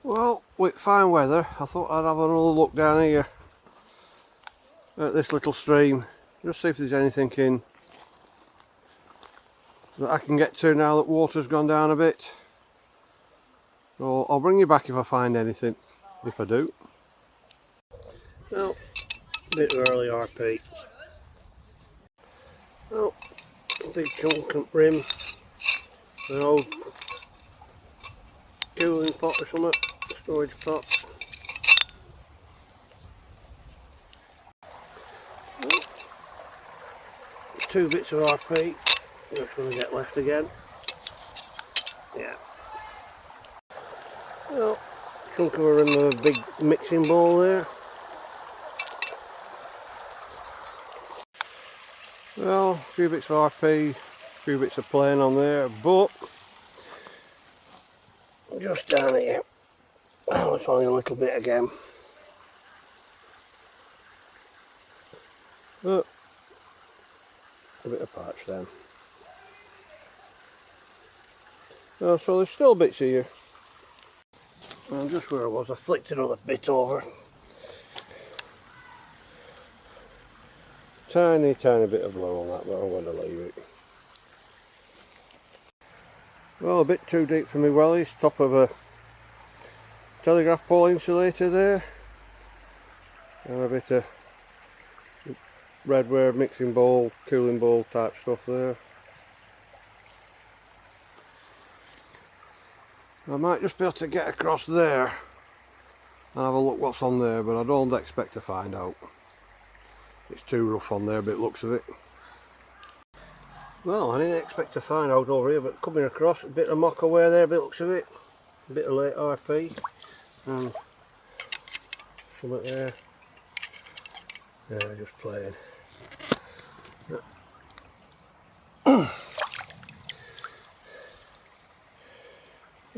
Well, with fine weather, I thought I'd have another look down here at this little stream, just see if there's anything in that I can get to now that water's gone down a bit. So I'll bring you back if I find anything, if I do. Well, a bit early RP. Oh, a big chunk of rim, an old cooling pot or something, storage pot. Well, 2 bits of RP, just going to get left again. Yeah. Well, chunk of a rim of a big mixing bowl there. Well, a few bits of RP, a few bits of plain on there, but just down here, oh, it's only a little bit again. But a bit of parch then. Oh, so there's still bits here. And just where I was, I flicked another bit over. Tiny bit of blue on that, but I'm going to leave it. Well, a bit too deep for me wellies. Top of a telegraph pole insulator there, and a bit of redware mixing bowl, cooling bowl type stuff there. I might just be able to get across there and have a look what's on there, but I don't expect to find out. It's too rough on there, but it looks of it. Well, I didn't expect to find out over here, but coming across a bit of mockaware there, a bit looks of it. A bit of late RP and something there. Yeah, just plain.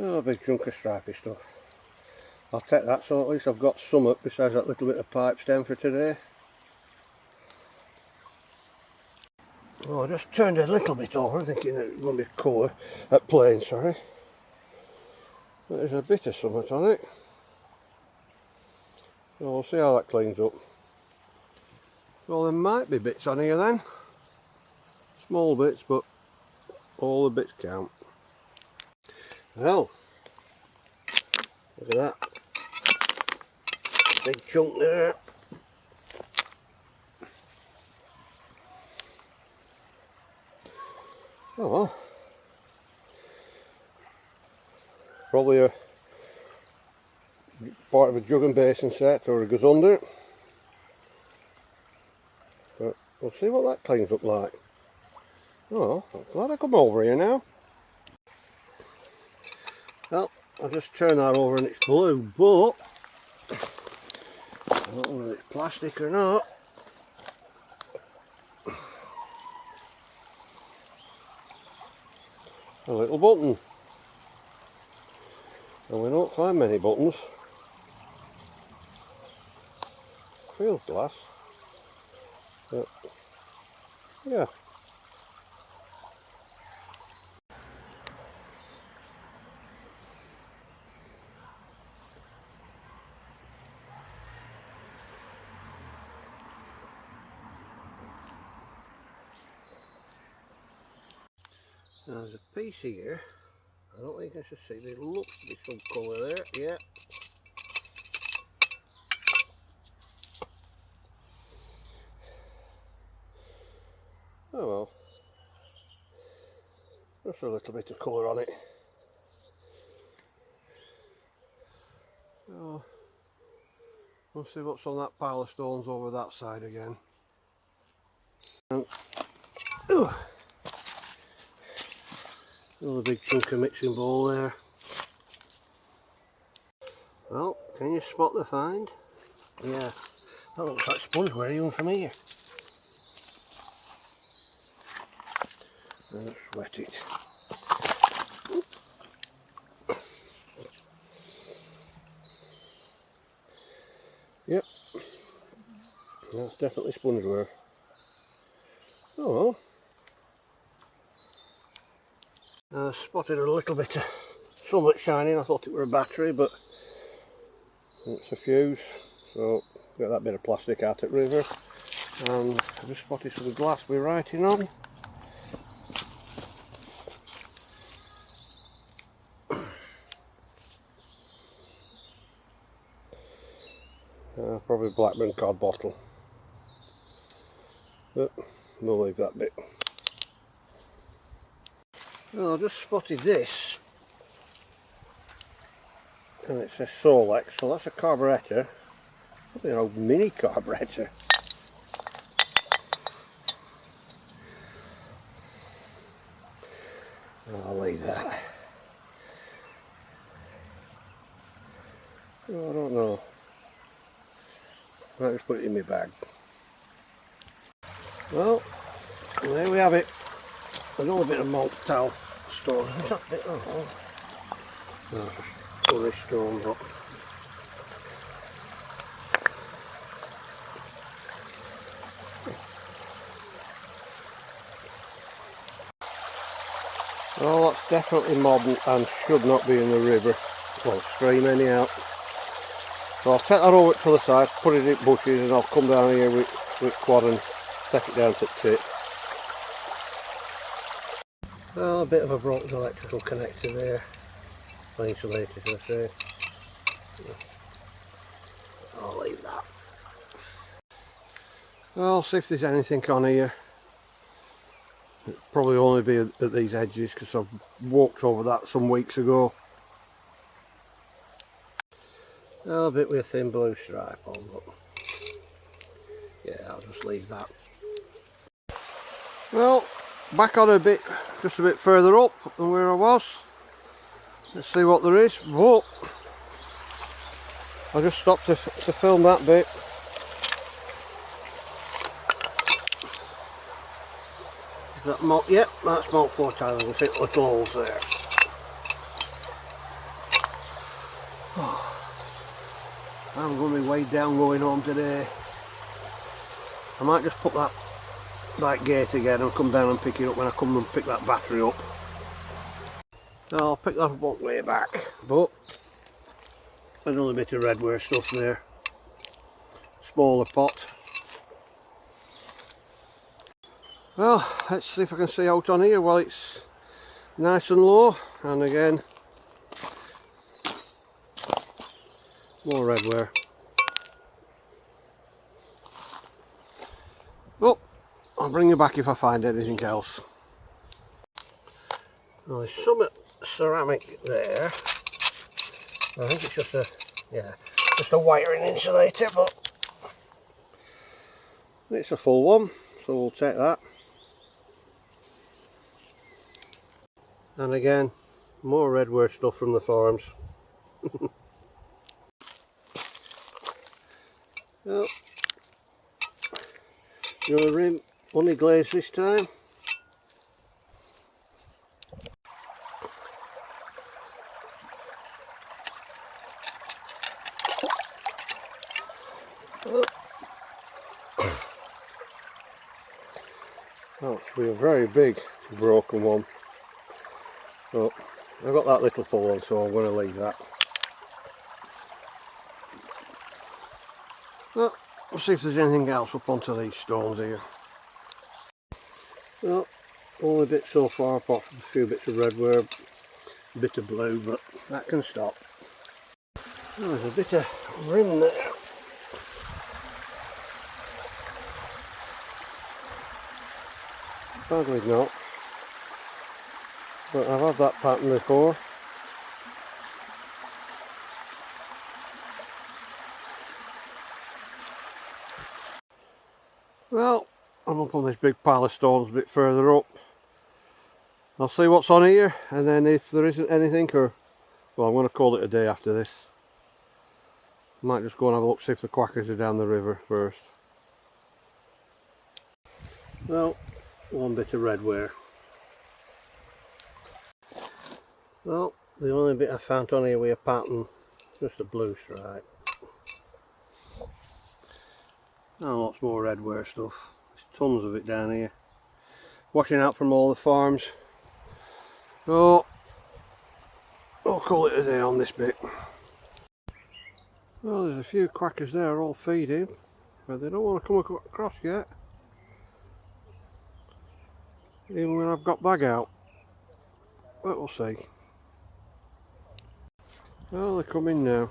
Oh, a big chunk of stripy stuff. I'll take that, so at least I've got some besides that little bit of pipe stem for today. Oh, I just turned a little bit over thinking it was going to be colour, plain, sorry. There's a bit of something on it. So we'll see how that cleans up. Well, there might be bits on here then. Small bits, but all the bits count. Well, look at that. Big chunk there. Oh well. Probably a part of a jug and basin set, or it goes under. But we'll see what that cleans up like. Oh, I'm glad I come over here now. Well, I'll just turn that over and it's blue, but I don't know if it's plastic or not. A little button. And we don't find many buttons. Feels glass. But yeah. Now there's a piece here. I don't think I should see. There looks to be some colour there. Yeah. Oh well. Just a little bit of colour on it. Oh, we'll see what's on that pile of stones over that side again. And, another big chunk of mixing bowl there. Well, can you spot the find? Yeah, that looks like spongeware even from here. Let's wet it. Yep, that's definitely spongeware. Oh well. I spotted a little bit of somewhat shining. I thought it were a battery, but It's a fuse, so get that bit of plastic out at river, and I just spotted some glass we're writing on. Probably Blackburn cod bottle, but we'll leave that bit. Well, I just spotted this, and it says Solex, so that's a carburetor, probably an old mini carburetor. I'll leave that. Oh, I don't know. I might just put it in my bag. Well, there we have it. Another bit of malt towel stone. Is that bit? Oh, no, it's just curry stone, but well, that's definitely modern and should not be in the river. Well, stream anyhow. So I'll take that over to the side, put it in bushes, and I'll come down here with quad and take it down to the tip. Oh, a bit of a broken electrical connector there. Insulator, should I say. I'll leave that. I'll see if there's anything on here. It'll probably only be at these edges because I've walked over that some weeks ago. A bit with a thin blue stripe on, but yeah, I'll just leave that. Well, back on a bit, just a bit further up than where I was. Let's see what there is. But I just stopped to film that bit. Is that malt? Yep, that's Malt Floor tile. There's a few little holes there. I'm going to be weighed down going home today. I might just put that gate again and come down and pick it up when I come and pick that battery up. I'll pick that up on way back, but another bit of redware stuff there. Smaller pot. Well, let's see if I can see out on here while it's nice and low. And again, more redware. Oh, I'll bring you back if I find anything else. Well, there's some ceramic there. I think it's just a wiring insulator, but it's a full one, so we'll take that. And again, more redware stuff from the farms. Oh, your rim only glazed this time. Oh, it's a very big broken one. But I've got that little full one, so I'm going to leave that. Well, we'll see if there's anything else up onto these stones here. Well, only bit so far apart from a few bits of redware, a bit of blue, but that can stop. Oh, there's a bit of rim there. Badly not, but I've had that pattern before. Well, I'm up on this big pile of stones a bit further up. I'll see what's on here, and then if there isn't anything, well, I'm going to call it a day after this. I might just go and have a look, see if the quackers are down the river first. Well, one bit of redware. Well, the only bit I found on here with a pattern, just a blue stripe. And lots more redware stuff. There's tons of it down here. Washing out from all the farms. So, I'll call it a day on this bit. Well, there's a few quackers there all feeding, but they don't want to come across yet, even when I've got bag out, but we'll see. Well, they're coming now.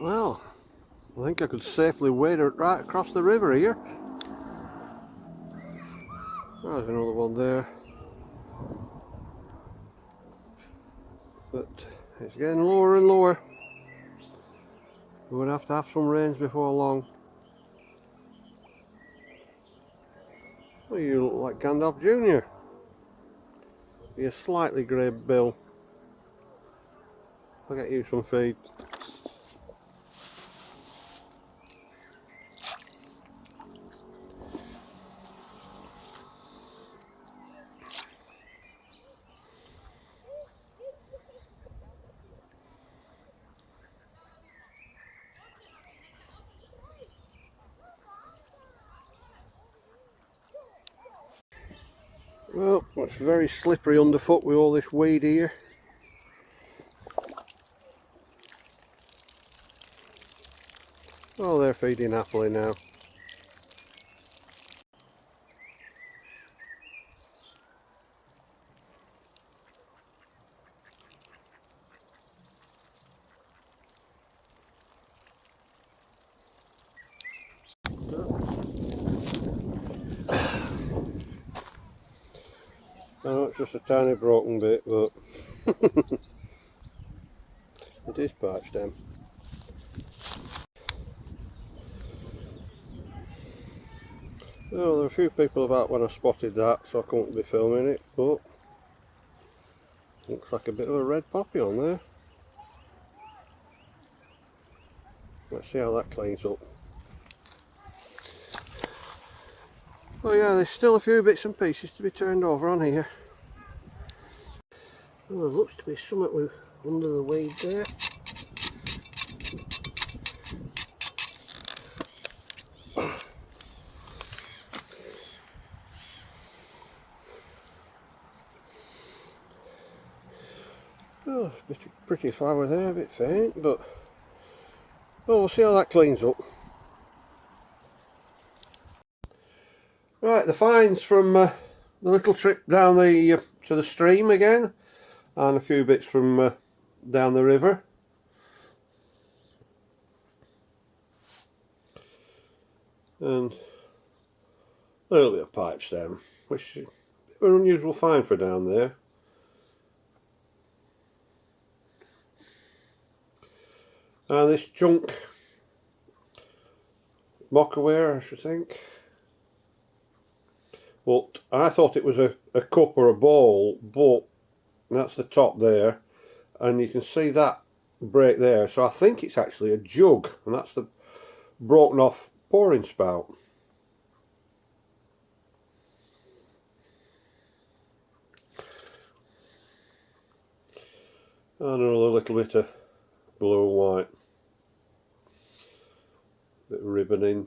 Well, I think I could safely wade it right across the river here. There's another one there. But it's getting lower and lower. We're going to have some rains before long. Well, you look like Gandalf Jr. You're slightly grey bill. I'll get you some feed. Well, it's very slippery underfoot with all this weed here. Oh, they're feeding happily now. I know it's just a tiny broken bit, but it is pipe stem. Well, there were a few people about when I spotted that, so I couldn't be filming it, but looks like a bit of a red poppy on there. Let's see how that cleans up. Oh yeah, there's still a few bits and pieces to be turned over on here. Oh, there looks to be something under the weed there. Oh, pretty flower there, a bit faint, but well, we'll see how that cleans up. Right, the finds from the little trip down the to the stream again, and a few bits from down the river. And a little bit of pipe stem, which is an unusual find for down there. And this chunk mockaware, I should think. Well, I thought it was a cup or a bowl, but that's the top there, and you can see that break there, so I think it's actually a jug, and that's the broken off pouring spout. And another little bit of blue and white, bit of ribboning.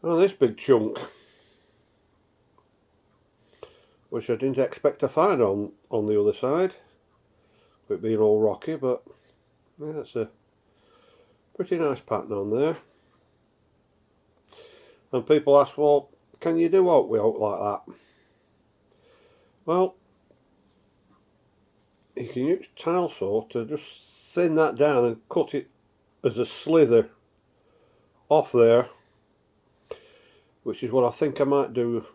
Oh, this big chunk, which I didn't expect to find on the other side, with it being all rocky, but yeah, that's a pretty nice pattern on there. And people ask, well, can you do oak with oak like that? Well, you can use tile saw to just thin that down and cut it as a slither off there, which is what I think I might do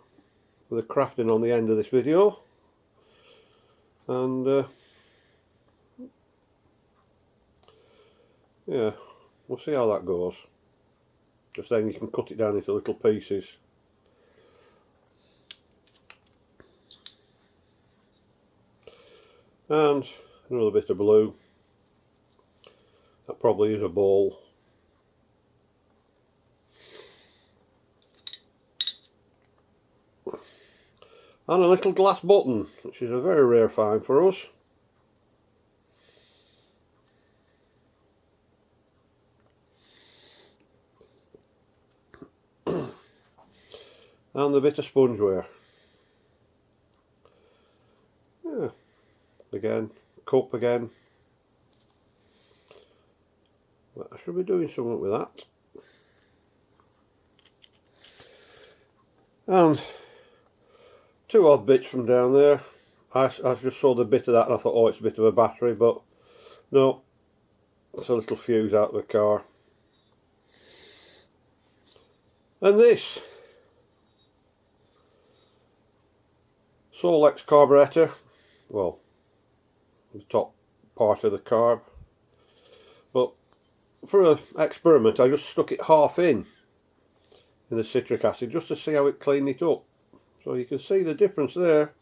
with the crafting on the end of this video. And yeah, we'll see how that goes. Just then you can cut it down into little pieces. And another bit of blue. That probably is a ball. And a little glass button, which is a very rare find for us. And the bit of spongeware. Yeah. Again, cup again. But I should be doing something with that. And two odd bits from down there. I just saw the bit of that and I thought, oh, it's a bit of a battery, but no, it's a little fuse out of the car. And this Solex carburetor, well, the top part of the carb, but for an experiment I just stuck it half in the citric acid just to see how it cleaned it up. So you can see the difference there.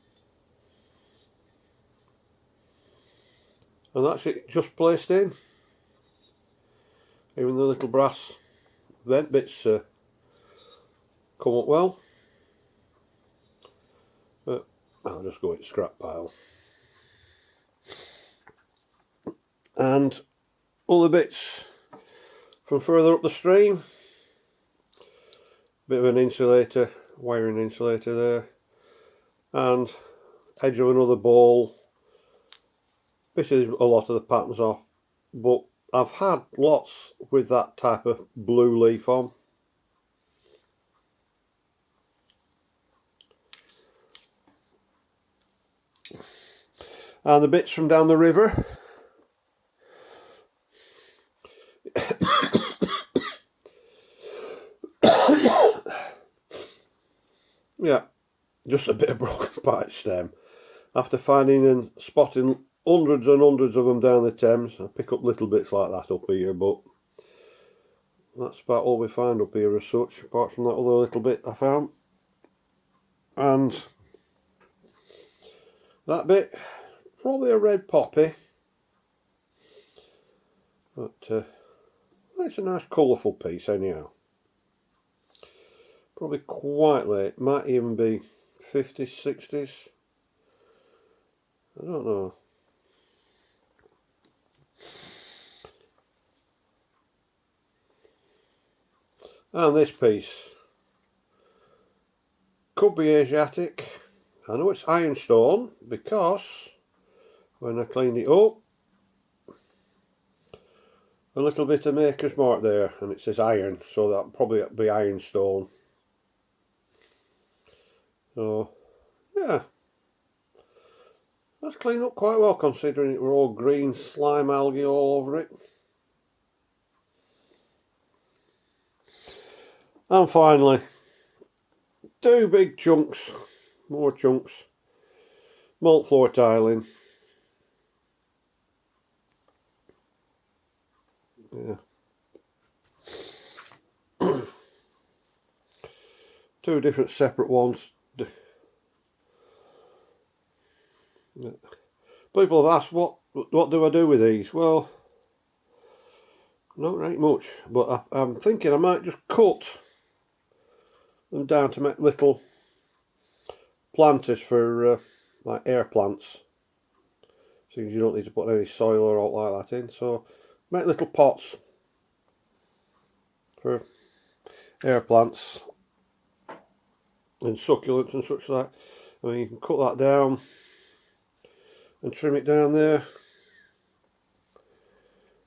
And that's it just placed in. Even the little brass vent bits come up well. But I'll just go into scrap pile. And all the bits from further up the stream. Bit of an insulator, wiring insulator there. And edge of another ball. This is a lot of the patterns off, but I've had lots with that type of blue leaf on. And the bits from down the river. Yeah, just a bit of broken pipe stem. After finding and spotting hundreds and hundreds of them down the Thames, I pick up little bits like that up here, but that's about all we find up here as such, apart from that other little bit I found. And that bit, probably a red poppy, but it's a nice colourful piece anyhow. Probably quite late, might even be 50s, 60s, I don't know. And this piece could be Asiatic. I know it's ironstone because when I cleaned it up, a little bit of maker's mark there, and it says iron, so that'll probably be ironstone. So yeah, that's cleaned up quite well considering it were all green slime algae all over it. And finally, two big chunks, more chunks, malt floor tiling. Yeah. Two different separate ones. People have asked what do I do with these? Well, not right much, but I'm thinking I might just cut them down to make little planters for like air plants, since you don't need to put any soil or all like that in. So make little pots for air plants and succulents and such like. I mean, you can cut that down and trim it down there.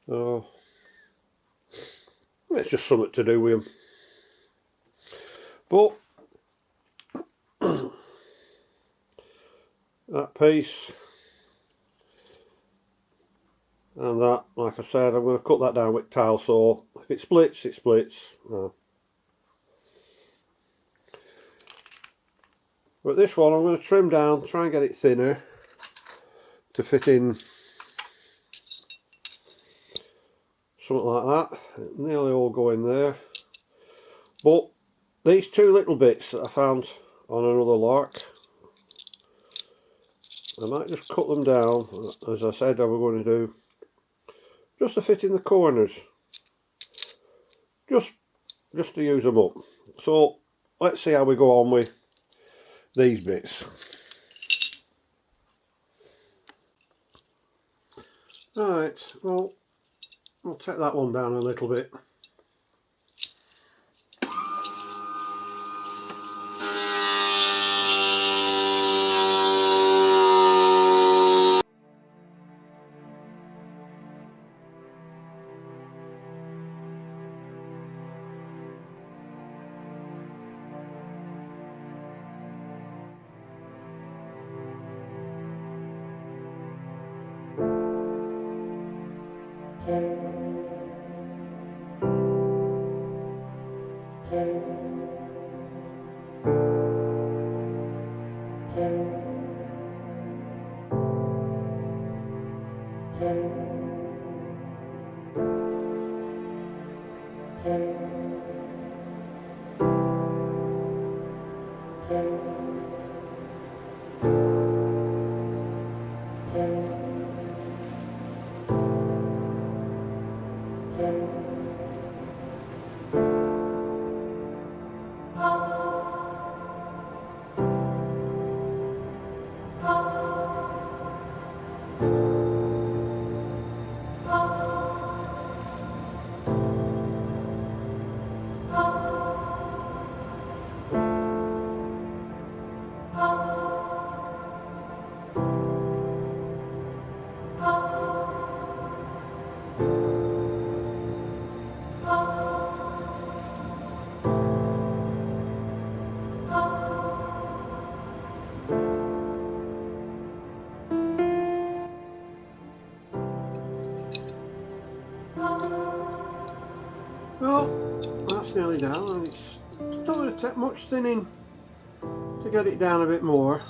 So it's just something to do with them. But that piece and that, like I said, I'm going to cut that down with tile saw. If it splits, it splits. No. But this one I'm going to trim down, try and get it thinner to fit in something like that. It nearly all go in there. But these two little bits that I found on another lark, I might just cut them down, as I said I was going to do, just to fit in the corners, just to use them up. So let's see how we go on with these bits. Right, well, I'll take that one down a little bit. Well, that's nearly down, and it's not going to take much thinning to get it down a bit more.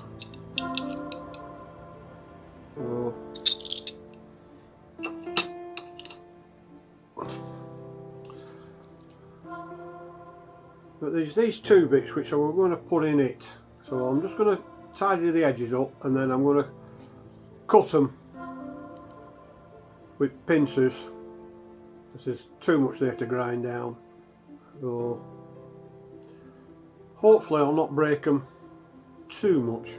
So, but there's these two bits which we're going to put in it, so I'm just going to tidy the edges up, and then I'm going to cut them with pincers. There's too much there to grind down, so hopefully I'll not break them too much.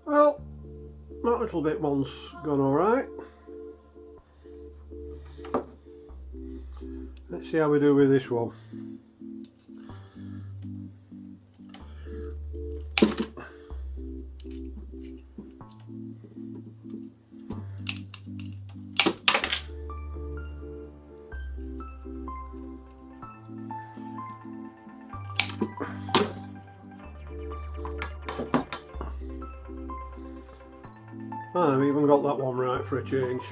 Well, that little bit one's gone alright. Let's see how we do with this one. I've even got that one right for a change.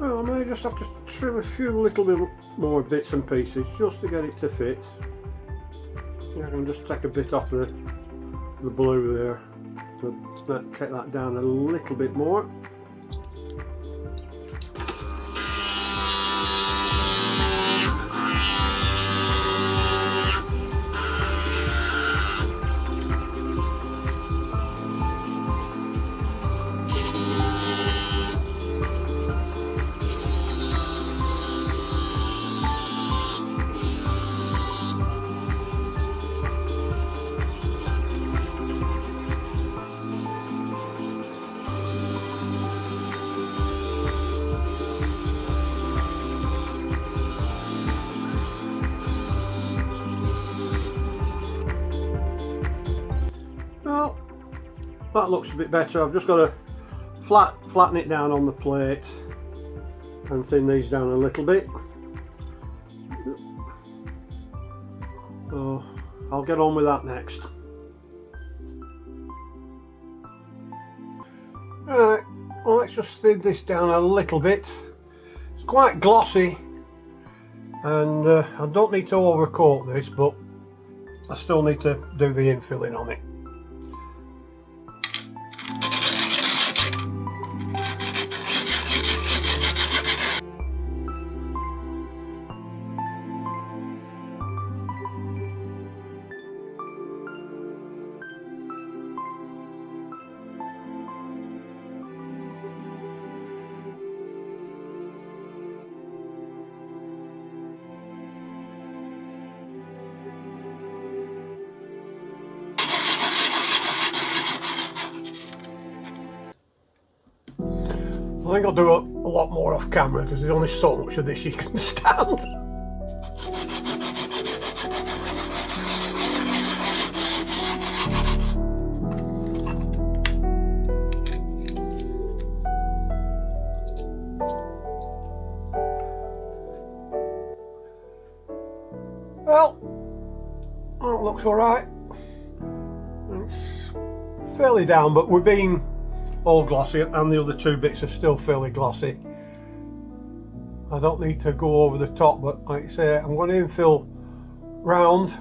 Well, I may just have to trim a few little bit more bits and pieces just to get it to fit. Yeah, I can just take a bit off the blue there, take that down a little bit more. Well, that looks a bit better. I've just got to flatten it down on the plate and thin these down a little bit. So I'll get on with that next. Right, well, let's just thin this down a little bit. It's quite glossy, and I don't need to overcoat this, but I still need to do the infilling on it. I think I'll do a lot more off camera because there's only so much of this you can stand. Well, that looks alright. It's fairly down, but we're being all glossy, and the other two bits are still fairly glossy. I don't need to go over the top, but like I say, I'm going to infill round.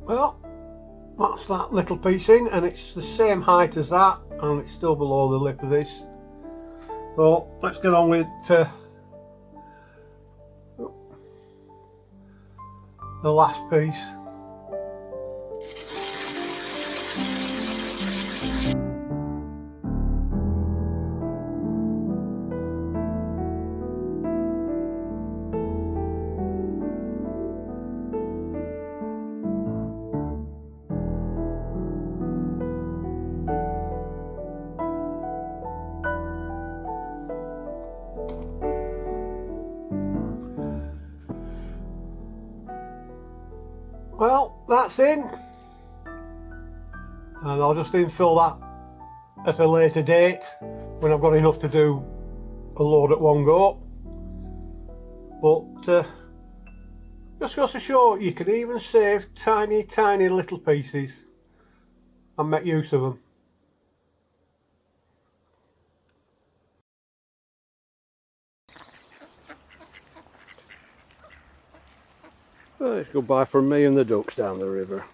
Well, that's that little piece in, and it's the same height as that, and it's still below the lip of this. So let's get on with the last piece. Well, that's in, and I'll just infill that at a later date when I've got enough to do a load at one go. But just goes to show you can even save tiny little pieces and make use of them. Well, it's goodbye from me and the ducks down the river.